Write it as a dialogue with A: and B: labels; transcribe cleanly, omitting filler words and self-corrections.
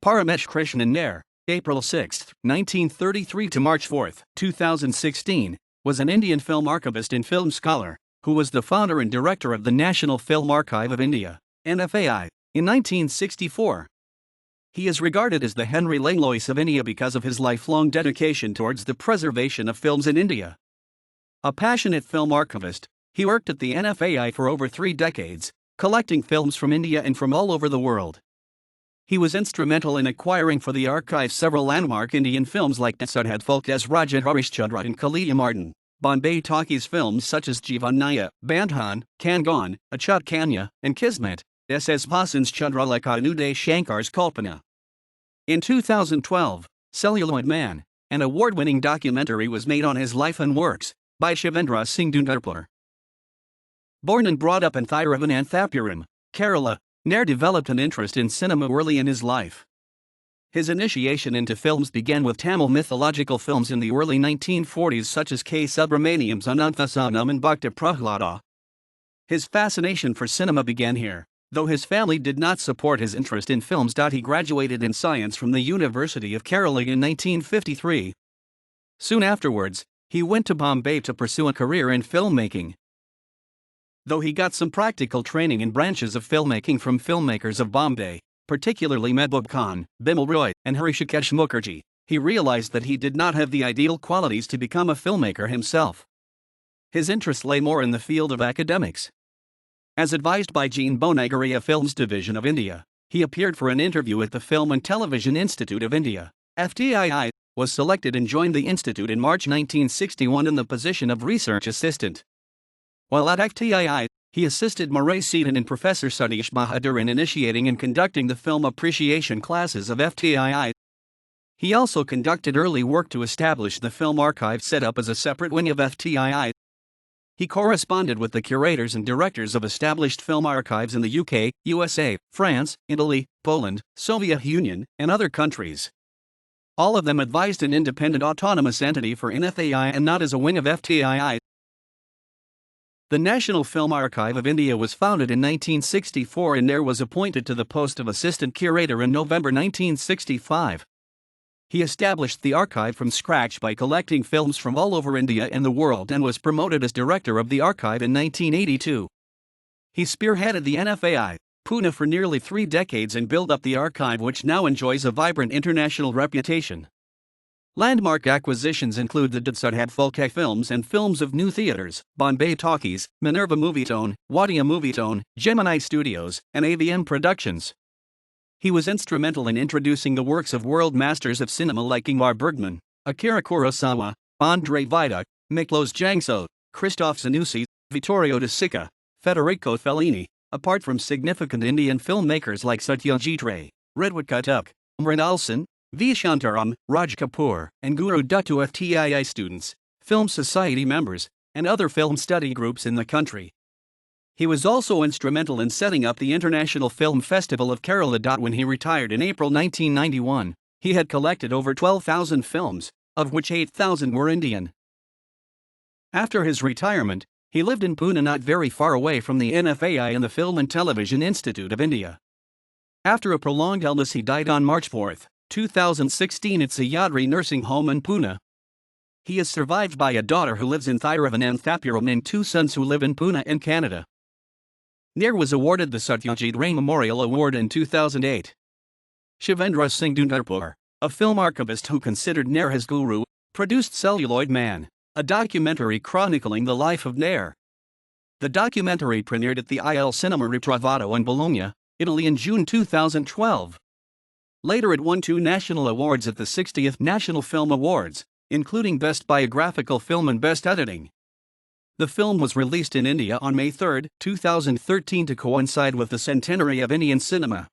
A: Paramesh Krishnan Nair, April 6, 1933 to March 4, 2016, was an Indian film archivist and film scholar, who was the founder and director of the National Film Archive of India, NFAI, in 1964. He is regarded as the Henry Langlois of India because of his lifelong dedication towards the preservation of films in India. A passionate film archivist, he worked at the NFAI for over 3 decades, collecting films from India and from all over the world. He was instrumental in acquiring for the archive several landmark Indian films like Sarhad Folk as Raja Harishchandra and Kaliya Martin, Bombay Talkies films such as Jeevanaya, Bandhan, Kangan, Achat Kanya, and Kismet, S.S. Bhasan's Chandralekha and Uday Shankar's Kalpana. In 2012, Celluloid Man, an award-winning documentary was made on his life and works, by Shivendra Singh Dundarpur. Born and brought up in Thiruvananthapuram, Kerala, Nair developed an interest in cinema early in his life. His initiation into films began with Tamil mythological films in the early 1940s such as K. Subramaniam's Ananthasanam and Bhakta Prahlada. His fascination for cinema began here, though his family did not support his interest in films. He graduated in science from the University of Kerala in 1953. Soon afterwards, he went to Bombay to pursue a career in filmmaking. Though he got some practical training in branches of filmmaking from filmmakers of Bombay, particularly Mehboob Khan, Bimal Roy, and Hrishikesh Mukherjee, he realized that he did not have the ideal qualities to become a filmmaker himself. His interest lay more in the field of academics. As advised by Jean Bonagaria Films Division of India, he appeared for an interview at the Film and Television Institute of India, FTII, was selected and joined the institute in March 1961 in the position of research assistant. While at FTII, he assisted Murray Seaton and Professor Satish Bahadur in initiating and conducting the film appreciation classes of FTII. He also conducted early work to establish the film archive set up as a separate wing of FTII. He corresponded with the curators and directors of established film archives in the UK, USA, France, Italy, Poland, Soviet Union, and other countries. All of them advised an independent autonomous entity for NFAI and not as a wing of FTII. The National Film Archive of India was founded in 1964 and Nair was appointed to the post of assistant curator in November 1965. He established the archive from scratch by collecting films from all over India and the world and was promoted as director of the archive in 1982. He spearheaded the NFAI, Pune for nearly 3 decades and built up the archive, which now enjoys a vibrant international reputation. Landmark acquisitions include the Sarhad Folk films and films of New Theatres, Bombay Talkies, Minerva Movietone, Wadia Movietone, Gemini Studios, and AVM Productions. He was instrumental in introducing the works of world masters of cinema like Ingmar Bergman, Akira Kurosawa, Andrzej Wajda, Miklos Janso, Krzysztof Zanussi, Vittorio De Sica, Federico Fellini, apart from significant Indian filmmakers like Satyajit Ray, Redwood Katuk, Mrinalson, V. Shantaram, Raj Kapoor, and Guru Dutt to FTII students, film society members, and other film study groups in the country. He was also instrumental in setting up the International Film Festival of Kerala. When he retired in April 1991, he had collected over 12,000 films, of which 8,000 were Indian. After his retirement, he lived in Pune, not very far away from the NFAI and the Film and Television Institute of India. After a prolonged illness, he died on March 4, 2016 at Sahyadri Nursing Home in Pune. He is survived by a daughter who lives in Thiruvananthapuram and 2 sons who live in Pune and Canada. Nair was awarded the Satyajit Ray Memorial Award in 2008. Shivendra Singh Dundarpur, a film archivist who considered Nair his guru, produced Celluloid Man, a documentary chronicling the life of Nair. The documentary premiered at the Il Cinema Ritrovato in Bologna, Italy in June 2012. Later it won 2 national awards at the 60th National Film Awards, including Best Biographical Film and Best Editing. The film was released in India on May 3, 2013 to coincide with the centenary of Indian cinema.